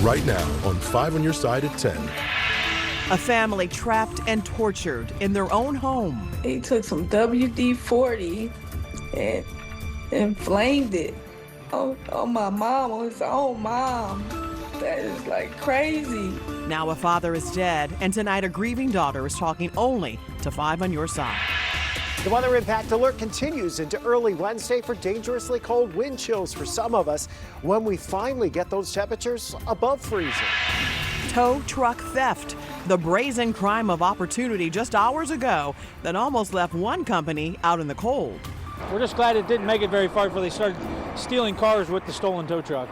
right now on 5 on Your Side at 10. A family trapped and tortured in their own home. He took some WD-40 and inflamed it on my mom, on his own mom. That is like crazy. Now a father is dead, and tonight a grieving daughter is talking only to 5 on Your Side. The weather impact alert continues into early Wednesday for dangerously cold wind chills for some of us when we finally get those temperatures above freezing. Tow truck theft, the brazen crime of opportunity just hours ago that almost left one company out in the cold. We're just glad it didn't make it very far before they started stealing cars with the stolen tow truck.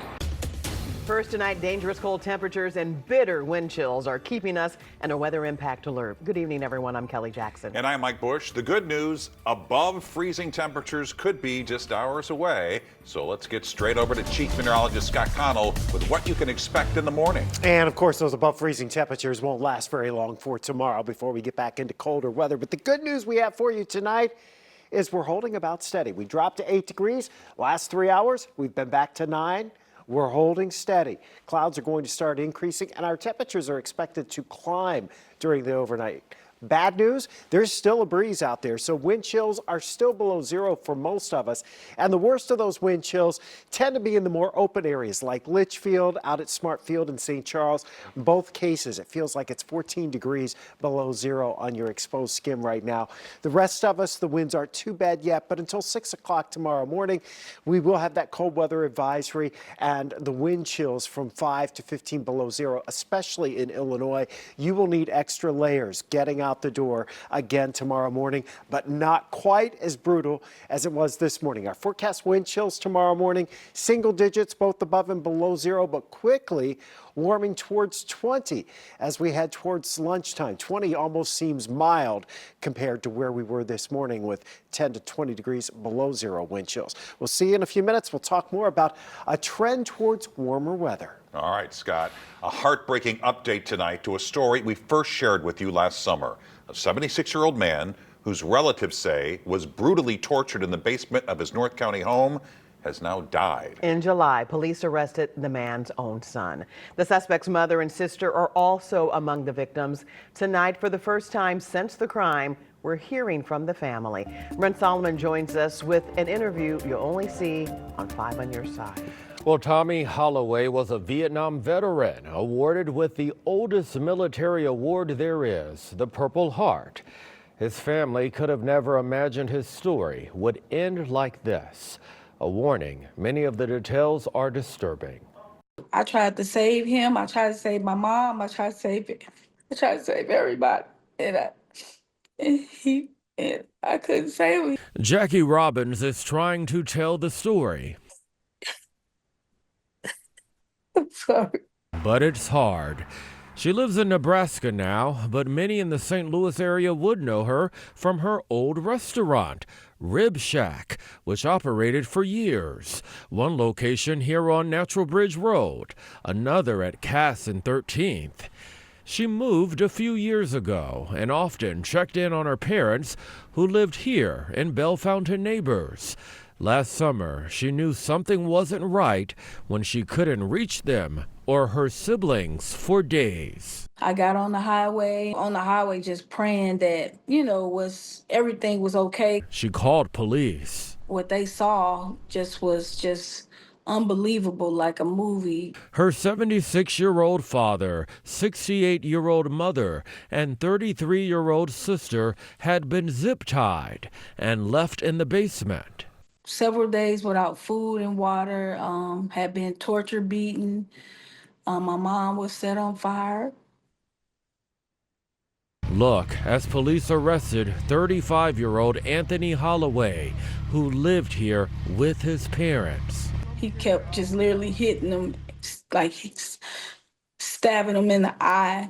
First tonight, dangerous cold temperatures and bitter wind chills are keeping us in a weather impact alert. Good evening, everyone. I'm Kelly Jackson. And I'm Mike Bush. The good news, above freezing temperatures could be just hours away. So let's get straight over to Chief Meteorologist Scott Connell with what you can expect in the morning. And of course, those above freezing temperatures won't last very long for tomorrow before we get back into colder weather. But the good news we have for you tonight is we're holding about steady. We dropped to 8 degrees. Last 3 hours, we've been back to 9. We're holding steady. Clouds are going to start increasing, and our temperatures are expected to climb during the overnight. Bad news, there's still a breeze out there, so wind chills are still below zero for most of us. And the worst of those wind chills tend to be in the more open areas like Litchfield, out at Smart Field in St. Charles. In both cases, it feels like it's 14 degrees below zero on your exposed skin right now. The rest of us, the winds aren't too bad yet, but until 6 o'clock tomorrow morning, we will have that cold weather advisory and the wind chills from 5 to 15 below zero, especially in Illinois. You will need extra layers getting out the door again tomorrow morning, but not quite as brutal as it was this morning. Our forecast wind chills tomorrow morning, single digits, both above and below zero, but quickly warming towards 20 as we head towards lunchtime. 20 almost seems mild compared to where we were this morning with 10 to 20 degrees below zero wind chills. We'll see you in a few minutes. We'll talk more about a trend towards warmer weather. All right, Scott, a heartbreaking update tonight to a story we first shared with you last summer. A 76-year-old man whose relatives say was brutally tortured in the basement of his North County home has now died. In July, police arrested the man's own son. The suspect's mother and sister are also among the victims. Tonight, for the first time since the crime, we're hearing from the family. Brent Solomon joins us with an interview you'll only see on 5 on Your Side. Well, Tommy Holloway was a Vietnam veteran awarded with the oldest military award there is, the Purple Heart. His family could have never imagined his story would end like this. A warning, many of the details are disturbing. I tried to save him. I tried to save my mom. I tried to save everybody. And I couldn't save him. Jackie Robbins is trying to tell the story. I'm sorry. But it's hard. She lives in Nebraska now, but many in the St. Louis area would know her from her old restaurant, Rib Shack, which operated for years. One location here on Natural Bridge Road, another at Cass and 13th. She moved a few years ago and often checked in on her parents who lived here in Bellefontaine Neighbors. Last summer, she knew something wasn't right when she couldn't reach them or her siblings for days. I got on the highway just praying that, everything was okay. She called police. What they saw was unbelievable, like a movie. Her 76-year-old father, 68-year-old mother, and 33-year-old sister had been zip-tied and left in the basement. Several days without food and water, had been torture beaten. My mom was set on fire. Look, as police arrested 35-year-old Anthony Holloway, who lived here with his parents. He kept just literally hitting them, like stabbing them in the eye,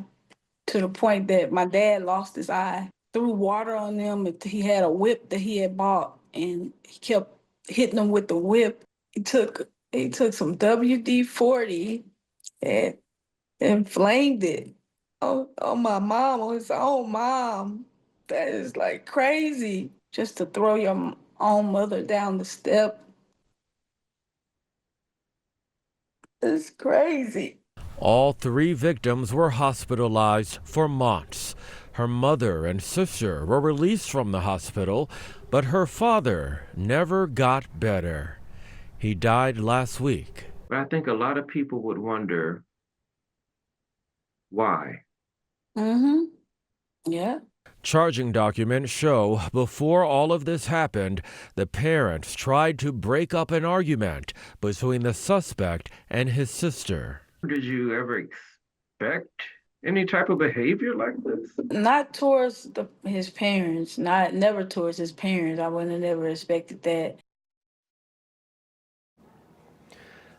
to the point that my dad lost his eye. Threw water on them. He had a whip that he had bought, and he kept hitting them with the whip. He took some WD-40 and inflamed it on my mom, on his own mom. That is like crazy, just to throw your own mother down the step. It's crazy. All 3 victims were hospitalized for months. Her mother and sister were released from the hospital, but her father never got better. He died last week. But I think a lot of people would wonder why. Yeah. Charging documents show before all of this happened, the parents tried to break up an argument between the suspect and his sister. Did you ever expect any type of behavior like this? Not towards his parents, never towards his parents. I wouldn't have never expected that.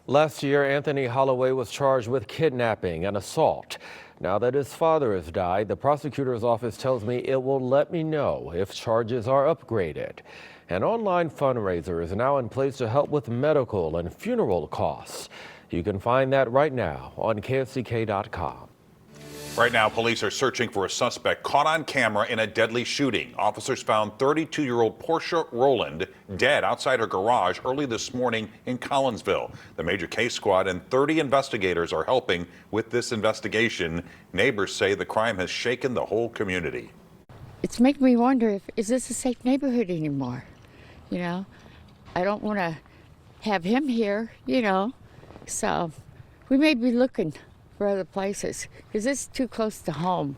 Last year, Anthony Holloway was charged with kidnapping and assault. Now that his father has died, the prosecutor's office tells me it will let me know if charges are upgraded. An online fundraiser is now in place to help with medical and funeral costs. You can find that right now on KSDK.com. Right now, police are searching for a suspect caught on camera in a deadly shooting. Officers found 32-year-old Portia Rowland dead outside her garage early this morning in Collinsville. The major case squad and 30 investigators are helping with this investigation. Neighbors say the crime has shaken the whole community. It's making me wonder is this a safe neighborhood anymore? You know, I don't want to have him here, so we may be looking for other places because this is too close to home.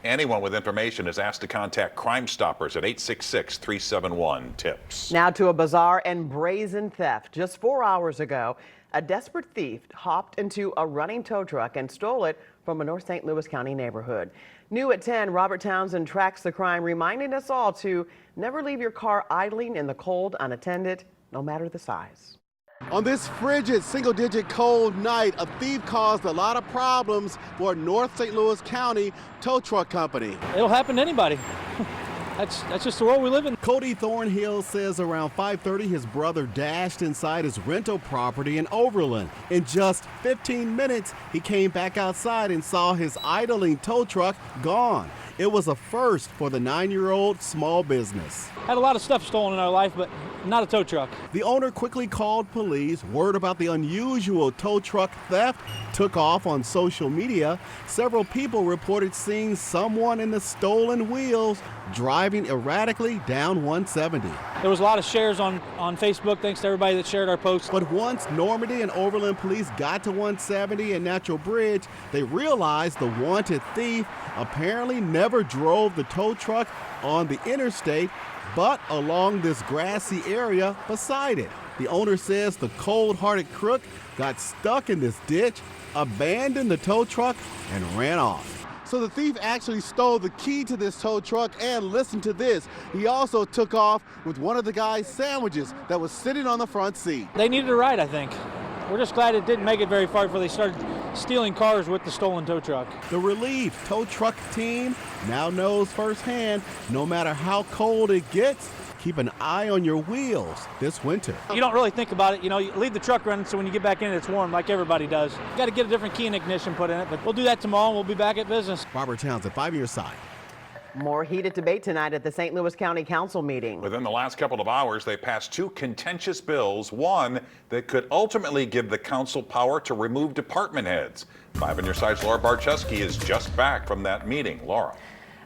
Anyone with information is asked to contact Crime Stoppers at 866-371-TIPS. Now to a bizarre and brazen theft. Just 4 hours ago, a desperate thief hopped into a running tow truck and stole it from a North St. Louis County neighborhood. New at 10, Robert Townsend tracks the crime, reminding us all to never leave your car idling in the cold unattended, no matter the size. On this frigid, single-digit cold night, a thief caused a lot of problems for North St. Louis County tow truck company. It'll happen to anybody. That's just the world we live in. Cody Thornhill says around 5:30, his brother dashed inside his rental property in Overland. In just 15 minutes, he came back outside and saw his idling tow truck gone. It was a first for the 9-year-old small business. Had a lot of stuff stolen in our life, but not a tow truck. The owner quickly called police. Word about the unusual tow truck theft took off on social media. Several people reported seeing someone in the stolen wheels driving erratically down 170. There was a lot of shares on Facebook, thanks to everybody that shared our posts. But once Normandy and Overland police got to 170 and Natural Bridge, they realized the wanted thief apparently never drove the tow truck on the interstate, but along this grassy area beside it. The owner says the cold-hearted crook got stuck in this ditch, abandoned the tow truck, and ran off. So the thief actually stole the key to this tow truck, and listen to this, he also took off with one of the guy's sandwiches that was sitting on the front seat. They needed a ride, I think. We're just glad it didn't make it very far before they started stealing cars with the stolen tow truck. The relief tow truck team now knows firsthand, no matter how cold it gets, keep an eye on your wheels this winter. You don't really think about it, you leave the truck running so when you get back in it, it's warm like everybody does. You got to get a different key and ignition put in it, but we'll do that tomorrow and we'll be back at business. Robert Townsend, 5 on your side. More heated debate tonight at the St. Louis County Council meeting. Within the last couple of hours, they passed 2 contentious bills, one that could ultimately give the council power to remove department heads. 5 on your side's Laura Barczewski is just back from that meeting. Laura.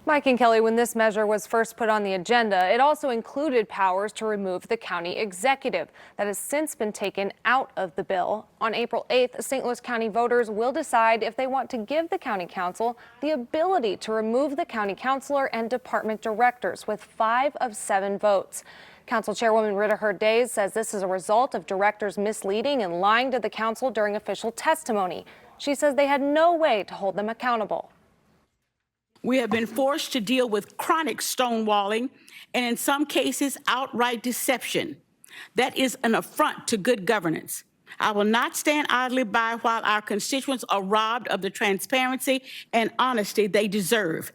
Mike and Kelly, when this measure was first put on the agenda, it also included powers to remove the county executive. That has since been taken out of the bill. On April 8th, St. Louis County voters will decide if they want to give the county council the ability to remove the county councilor and department directors with 5 of 7 votes. Council Chairwoman Rita Hurd-Days says this is a result of directors misleading and lying to the council during official testimony. She says they had no way to hold them accountable. We have been forced to deal with chronic stonewalling and in some cases outright deception. That is an affront to good governance. I will not stand idly by while our constituents are robbed of the transparency and honesty they deserve.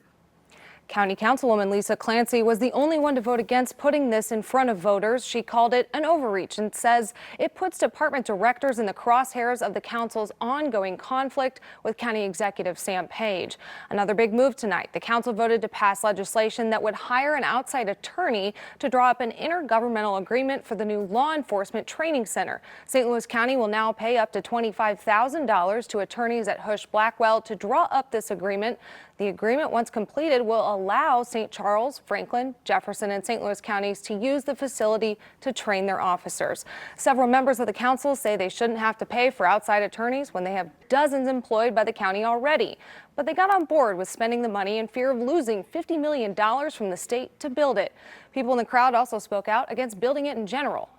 County Councilwoman Lisa Clancy was the only one to vote against putting this in front of voters. She called it an overreach and says it puts department directors in the crosshairs of the council's ongoing conflict with County Executive Sam Page. Another big move tonight. The council voted to pass legislation that would hire an outside attorney to draw up an intergovernmental agreement for the new law enforcement training center. St. Louis County will now pay up to $25,000 to attorneys at Hush Blackwell to draw up this agreement. The agreement, once completed, will allow St. Charles, Franklin, Jefferson, and St. Louis counties to use the facility to train their officers. Several members of the council say they shouldn't have to pay for outside attorneys when they have dozens employed by the county already. But they got on board with spending the money in fear of losing $50 million from the state to build it. People in the crowd also spoke out against building it in general.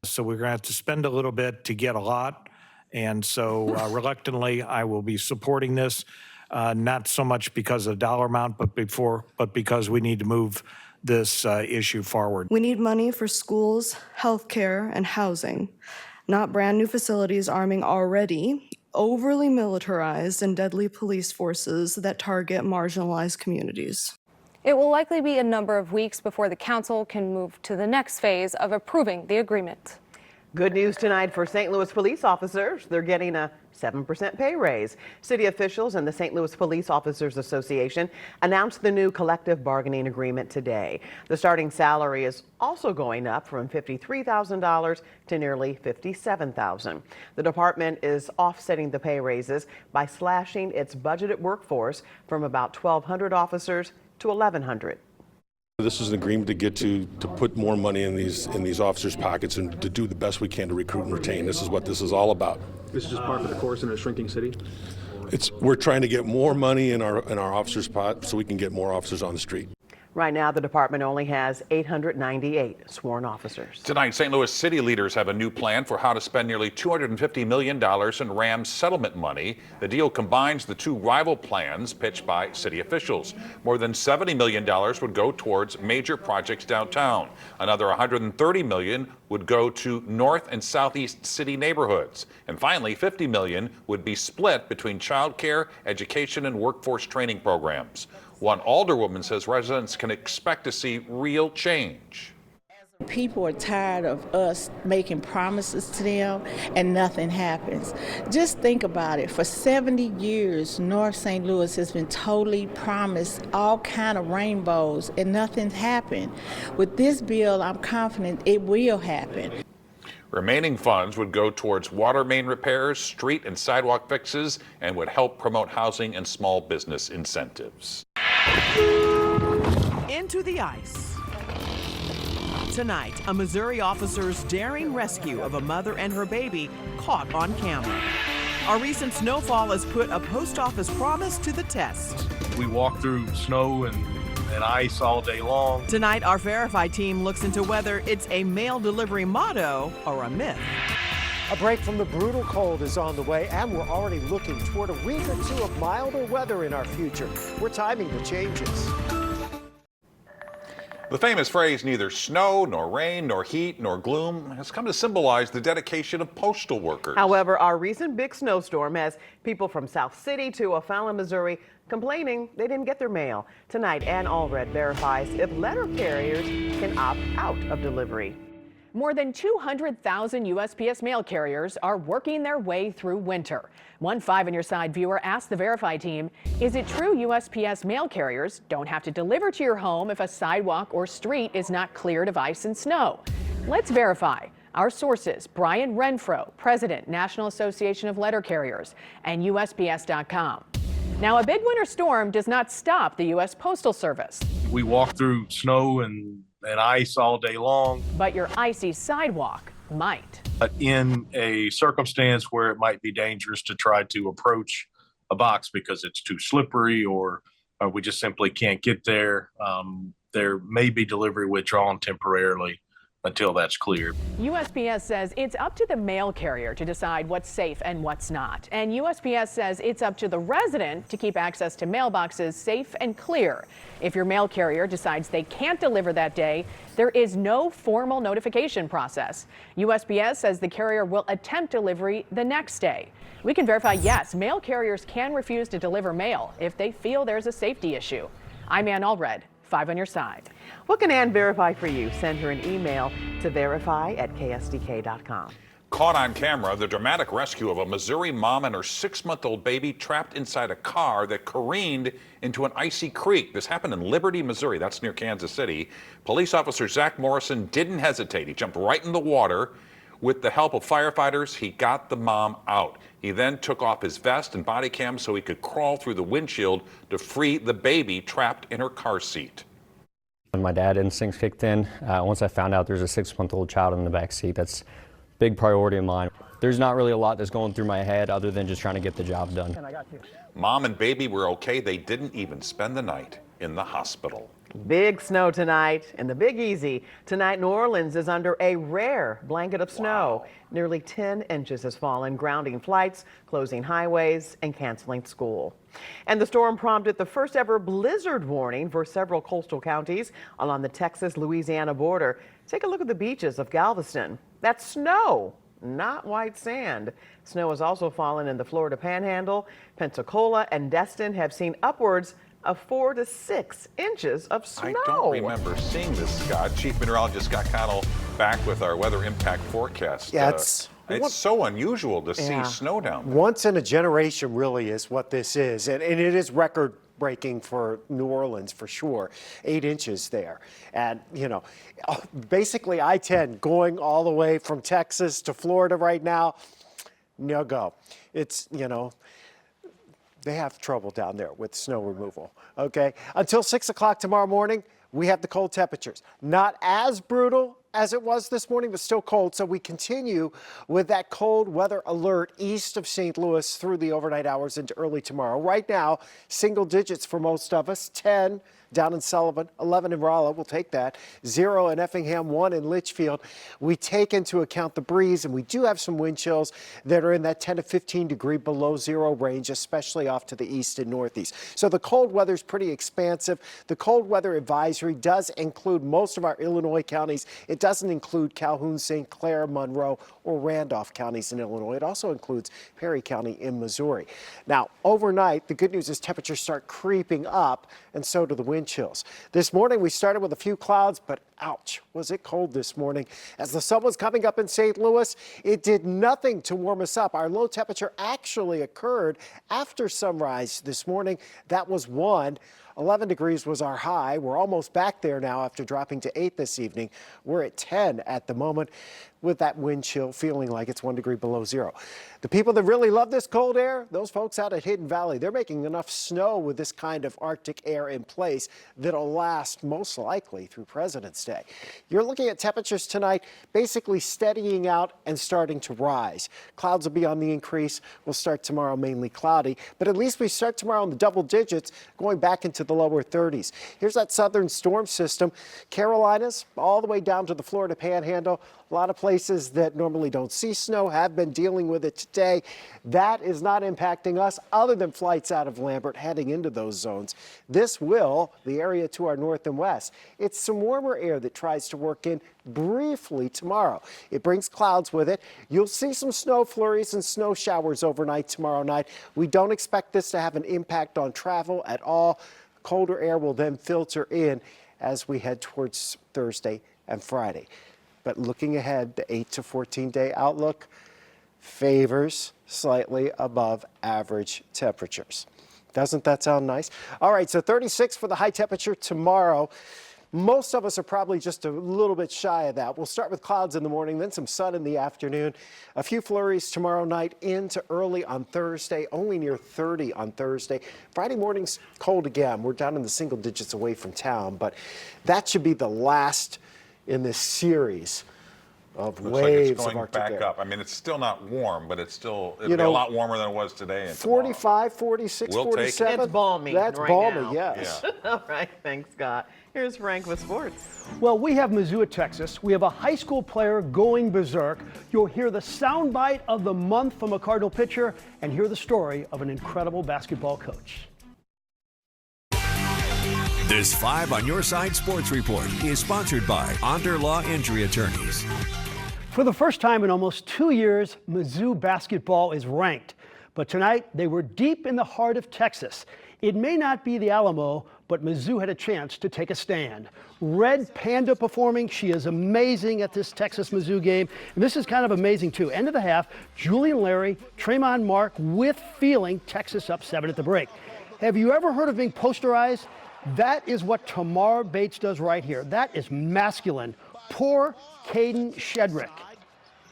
So we're going to have to spend a little bit to get a lot. And so reluctantly, I will be supporting this. Not so much because of the dollar amount, but because we need to move this issue forward. We need money for schools, healthcare, and housing, not brand new facilities arming already overly militarized and deadly police forces that target marginalized communities. It will likely be a number of weeks before the council can move to the next phase of approving the agreement. Good news tonight for St. Louis police officers. They're getting a 7% pay raise. City officials and the St. Louis Police Officers Association announced the new collective bargaining agreement today. The starting salary is also going up from $53,000 to nearly $57,000. The department is offsetting the pay raises by slashing its budgeted workforce from about 1,200 officers to 1,100. This is an agreement to get to put more money in these officers' pockets and to do the best we can to recruit and retain. This is what this is all about. This is just part of the course in a shrinking city? We're trying to get more money in our officers' pot so we can get more officers on the street. Right now, the department only has 898 sworn officers. Tonight, St. Louis city leaders have a new plan for how to spend nearly $250 million in Rams settlement money. The deal combines the two rival plans pitched by city officials. More than $70 million would go towards major projects downtown. Another $130 million would go to north and southeast city neighborhoods. And finally, $50 million would be split between child care, education, and workforce training programs. One alderwoman says residents can expect to see real change. People are tired of us making promises to them and nothing happens. Just think about it. For 70 years, North St. Louis has been totally promised all kind of rainbows and nothing's happened. With this bill, I'm confident it will happen. Remaining funds would go towards water main repairs, street and sidewalk fixes, and would help promote housing and small business incentives. Into the ice. Tonight, a Missouri officer's daring rescue of a mother and her baby caught on camera. Our recent snowfall has put a post office promise to the test. We walk through snow and ice all day long. Tonight, our Verify team looks into whether it's a mail delivery motto or a myth. A break from the brutal cold is on the way, and we're already looking toward a week or two of milder weather in our future. We're timing the changes. The famous phrase, neither snow, nor rain, nor heat, nor gloom, has come to symbolize the dedication of postal workers. However, our recent big snowstorm has people from South City to O'Fallon, Missouri, complaining they didn't get their mail. Tonight, Ann Allred verifies if letter carriers can opt out of delivery. More than 200,000 USPS mail carriers are working their way through winter. One 5 on Your Side viewer asked the Verify team, is it true USPS mail carriers don't have to deliver to your home if a sidewalk or street is not cleared of ice and snow? Let's verify. Our sources, Brian Renfro, President, National Association of Letter Carriers, and USPS.com. Now, a big winter storm does not stop the U.S. Postal Service. We walk through snow and ice all day long. But your icy sidewalk might. But in a circumstance where it might be dangerous to try to approach a box because it's too slippery or we just simply can't get there, there may be delivery withdrawn temporarily until that's cleared. USPS says it's up to the mail carrier to decide what's safe and what's not. And USPS says it's up to the resident to keep access to mailboxes safe and clear. If your mail carrier decides they can't deliver that day, there is no formal notification process. USPS says the carrier will attempt delivery the next day. We can verify, yes, mail carriers can refuse to deliver mail if they feel there's a safety issue. I'm Ann Allred, 5 on your side. What can Ann verify for you? Send her an email to verify@ksdk.com. Caught on camera, the dramatic rescue of a Missouri mom and her 6-month-old baby trapped inside a car that careened into an icy creek. This happened in Liberty, Missouri. That's near Kansas City. Police officer Zach Morrison didn't hesitate. He jumped right in the water. With the help of firefighters, he got the mom out. He then took off his vest and body cam so he could crawl through the windshield to free the baby trapped in her car seat. When my dad instincts kicked in, once I found out there's a 6-month-old child in the back seat, that's big priority of mine. There's not really a lot that's going through my head other than just trying to get the job done. Mom and baby were okay. They didn't even spend the night in the hospital. Big snow tonight in the Big Easy. Tonight, New Orleans is under a rare blanket of snow. Nearly 10 inches has fallen, grounding flights, closing highways, and canceling school. And the storm prompted the first ever blizzard warning for several coastal counties along the Texas-Louisiana border. Take a look at the beaches of Galveston. That's snow, not white sand. Snow has also fallen in the Florida Panhandle. Pensacola and Destin have seen upwards of 4 to 6 inches of snow. I don't remember seeing this, Scott. Chief Meteorologist Scott Connell back with our weather impact forecast. Yeah, it's so unusual to see snow down there. Once in a generation really is what this is. And it is record breaking for New Orleans for sure. 8 inches there. And, you know, basically I-10 going all the way from Texas to Florida right now, no go. It's, you know, they have trouble down there with snow removal, okay? Until 6 o'clock tomorrow morning, we have the cold temperatures. Not as brutal as it was this morning, but still cold. So we continue with that cold weather alert east of St. Louis through the overnight hours into early tomorrow. Right now, single digits for most of us, 10 down in Sullivan, 11 in Rolla, we'll take that, 0 in Effingham, 1 in Litchfield. We take into account the breeze, and we do have some wind chills that are in that 10 to 15 degree below zero range, especially off to the east and northeast. So the cold weather is pretty expansive. The cold weather advisory does include most of our Illinois counties. It doesn't include Calhoun, St. Clair, Monroe, or Randolph counties in Illinois. It also includes Perry County in Missouri. Now, overnight, the good news is temperatures start creeping up, and so do the wind chills. This morning, we started with a few clouds, but ouch, was it cold this morning. As the sun was coming up in St. Louis, it did nothing to warm us up. Our low temperature actually occurred after sunrise this morning. That was 1. 11 degrees was our high. We're almost back there now after dropping to 8 this evening. We're at 10 at the moment with that wind chill feeling like it's 1 degree below zero. The people that really love this cold air, those folks out at Hidden Valley, they're making enough snow with this kind of Arctic air in place that'll last most likely through President's Day. You're looking at temperatures tonight basically steadying out and starting to rise. Clouds will be on the increase. We'll start tomorrow mainly cloudy, but at least we start tomorrow in the double digits, going back into the lower 30s. Here's that southern storm system. Carolinas all the way down to the Florida Panhandle. A lot of places that normally don't see snow have been dealing with it today. That is not impacting us other than flights out of Lambert heading into those zones. This will, the area to our north and west. It's some warmer air that tries to work in briefly tomorrow. It brings clouds with it. You'll see some snow flurries and snow showers overnight tomorrow night. We don't expect this to have an impact on travel at all. Colder air will then filter in as we head towards Thursday and Friday. But looking ahead, the 8 to 14 day outlook favors slightly above average temperatures. Doesn't that sound nice? All right, so 36 for the high temperature tomorrow. Most of us are probably just a little bit shy of that. We'll start with clouds in the morning, then some sun in the afternoon. A few flurries tomorrow night into early on Thursday, only near 30 on Thursday. Friday morning's cold again. We're down in the single digits away from town, but that should be the last in this series of Looks waves like it's of going Arctic back air. up. I mean, it's still not warm, but it'll be a lot warmer than it was today. And 45, 46, We'll take it. 47. It's balmy. That's right balmy, now. yes. All right, thanks, Scott. Here's Frank with sports. Well, we have Missoula, Texas. We have a high school player going berserk. You'll hear the soundbite of the month from a Cardinal pitcher and hear the story of an incredible basketball coach. This 5 on Your Side Sports Report is sponsored by Onder Law Injury Attorneys. For the first time in almost 2 years, Mizzou basketball is ranked. But tonight, they were deep in the heart of Texas. It may not be the Alamo, but Mizzou had a chance to take a stand. Red Panda performing. She is amazing at this Texas-Mizzou game. And this is kind of amazing, too. End of the half, Julian Larry, Tremont Mark with feeling, Texas up 7 at the break. Have you ever heard of being posterized? That is what Tamar Bates does right here. That is masculine. Poor Caden Shedrick.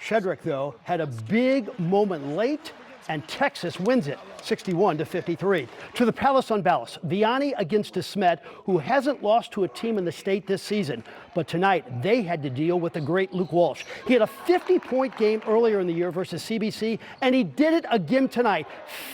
Shedrick, though, had a big moment late, and Texas wins it 61-53. To the Palace on Ballas, Vianney against DeSmet, who hasn't lost to a team in the state this season. But tonight, they had to deal with the great Luke Walsh. He had a 50-point game earlier in the year versus CBC, and he did it again tonight.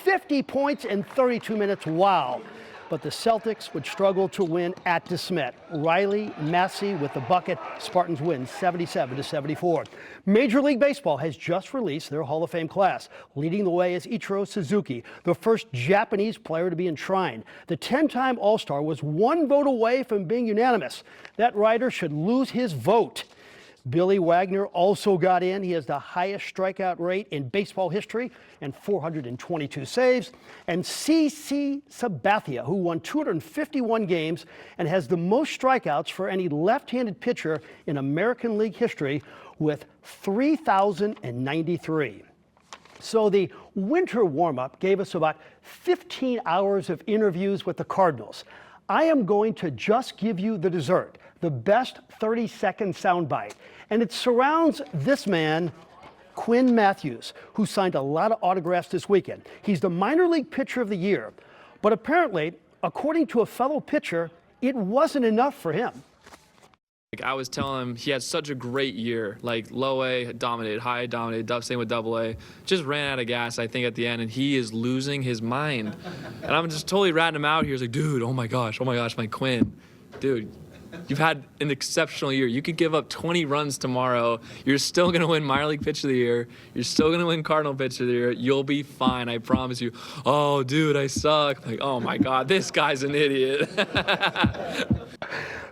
50 points in 32 minutes. Wow. But the Celtics would struggle to win at DeSmet. Riley Massey with the bucket. Spartans win 77-74. Major League Baseball has just released their Hall of Fame class. Leading the way is Ichiro Suzuki, the first Japanese player to be enshrined. The 10-time All-Star was one vote away from being unanimous. That writer should lose his vote. Billy Wagner also got in. He has the highest strikeout rate in baseball history and 422 saves. And CC Sabathia, who won 251 games and has the most strikeouts for any left-handed pitcher in American League history with 3,093. So the winter warm-up gave us about 15 hours of interviews with the Cardinals. I am going to just give you the dessert, the best 30-second soundbite. And it surrounds this man, Quinn Matthews, who signed a lot of autographs this weekend. He's the minor league pitcher of the year. But apparently, according to a fellow pitcher, it wasn't enough for him. I was telling him he had such a great year. Like low A dominated, high A dominated, same with double A. Just ran out of gas, I think, at the end, and he is losing his mind. And I'm just totally ratting him out here. He's like, dude, oh my gosh, my Quinn. Dude, you've had an exceptional year. You could give up 20 runs tomorrow. You're still going to win minor league pitcher of the year. You're still going to win Cardinal pitcher of the year. You'll be fine, I promise you. Oh, dude, I suck. I'm like, oh my God, this guy's an idiot.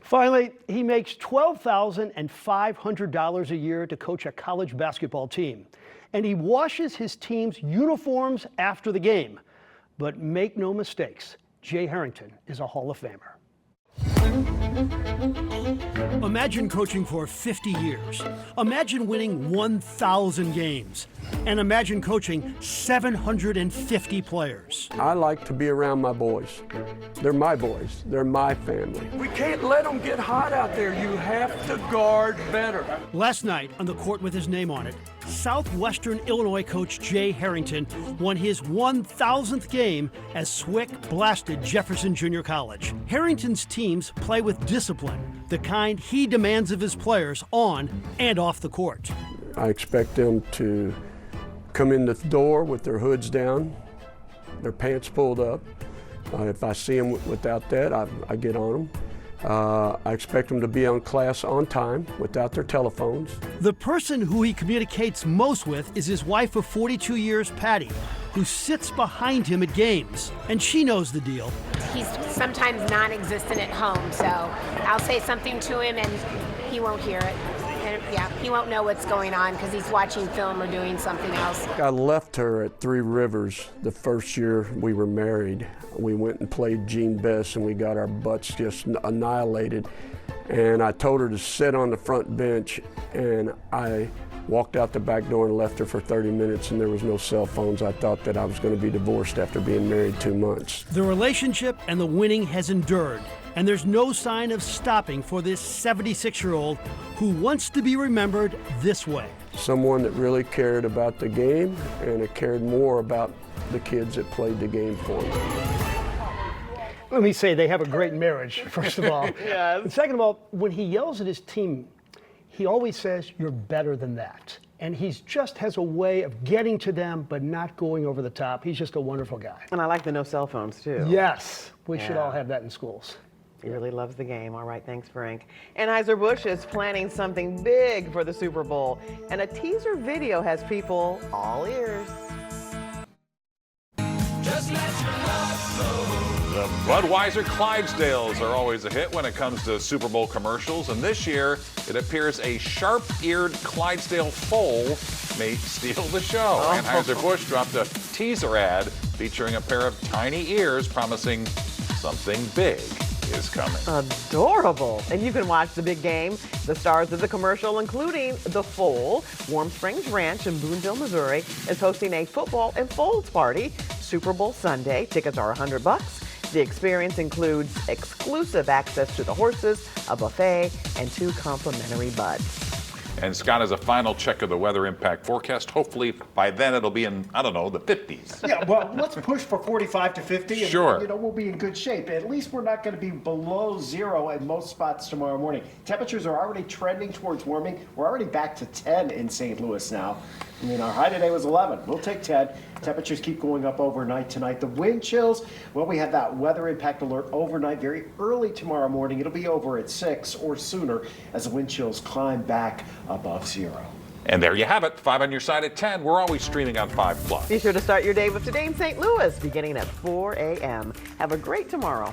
Finally, he makes $12,500 a year to coach a college basketball team. And he washes his team's uniforms after the game. But make no mistakes, Jay Harrington is a Hall of Famer. Imagine coaching for 50 years. Imagine winning 1,000 games. And imagine coaching 750 players. I like to be around my boys. They're my boys. They're my family. We can't let them get hot out there. You have to guard better. Last night, on the court with his name on it, Southwestern Illinois coach Jay Harrington won his 1,000th game as Swick blasted Jefferson Junior College. Harrington's teams play with discipline, the kind he demands of his players on and off the court. I expect them to come in the door with their hoods down, their pants pulled up. If I see them without that, I get on them. I expect them to be on class on time without their telephones. The person who he communicates most with is his wife of 42 years, Patty, who sits behind him at games. And she knows the deal. He's sometimes non-existent at home, so I'll say something to him and he won't hear it. And yeah, he won't know what's going on because he's watching film or doing something else. I left her at Three Rivers the first year we were married. We went and played Gene Bess and we got our butts just annihilated. And I told her to sit on the front bench, and I walked out the back door and left her for 30 minutes, and there was no cell phones. I thought that I was going to be divorced after being married 2 months. The relationship and the winning has endured, and there's no sign of stopping for this 76-year-old who wants to be remembered this way. Someone that really cared about the game and it cared more about the kids that played the game for me. Let me say they have a great marriage, first of all. Yes. And second of all, when he yells at his team, he always says, "You're better than that." And he just has a way of getting to them, but not going over the top. He's just a wonderful guy. And I like the no cell phones, too. Yes, we should all have that in schools. He really loves the game. All right, thanks, Frank. Anheuser-Busch is planning something big for the Super Bowl, and a teaser video has people all ears. Just let your heart flow. The Budweiser Clydesdales are always a hit when it comes to Super Bowl commercials, and this year it appears a sharp-eared Clydesdale foal may steal the show. Oh. Anheuser-Busch dropped a teaser ad featuring a pair of tiny ears promising something big. is coming. Adorable. And you can watch the big game. The stars of the commercial, including The Foal. Warm Springs Ranch in Boonville, Missouri, is hosting a football and foals party Super Bowl Sunday. Tickets are $100. The experience includes exclusive access to the horses, a buffet, and 2 complimentary buds. And Scott has a final check of the weather impact forecast. Hopefully by then it'll be in, I don't know, the 50s. Yeah, well, let's push for 45 to 50. And, Sure. we'll be in good shape. At least we're not going to be below 0 at most spots tomorrow morning. Temperatures are already trending towards warming. We're already back to 10 in St. Louis now. I mean, our high today was 11. We'll take 10. Temperatures keep going up overnight tonight. The wind chills, well, we have that weather impact alert overnight very early tomorrow morning. It'll be over at 6 or sooner as the wind chills climb back above 0. And there you have it. 5 on your side at 10. We're always streaming on 5+. Be sure to start your day with Today in St. Louis beginning at 4 a.m. Have a great tomorrow.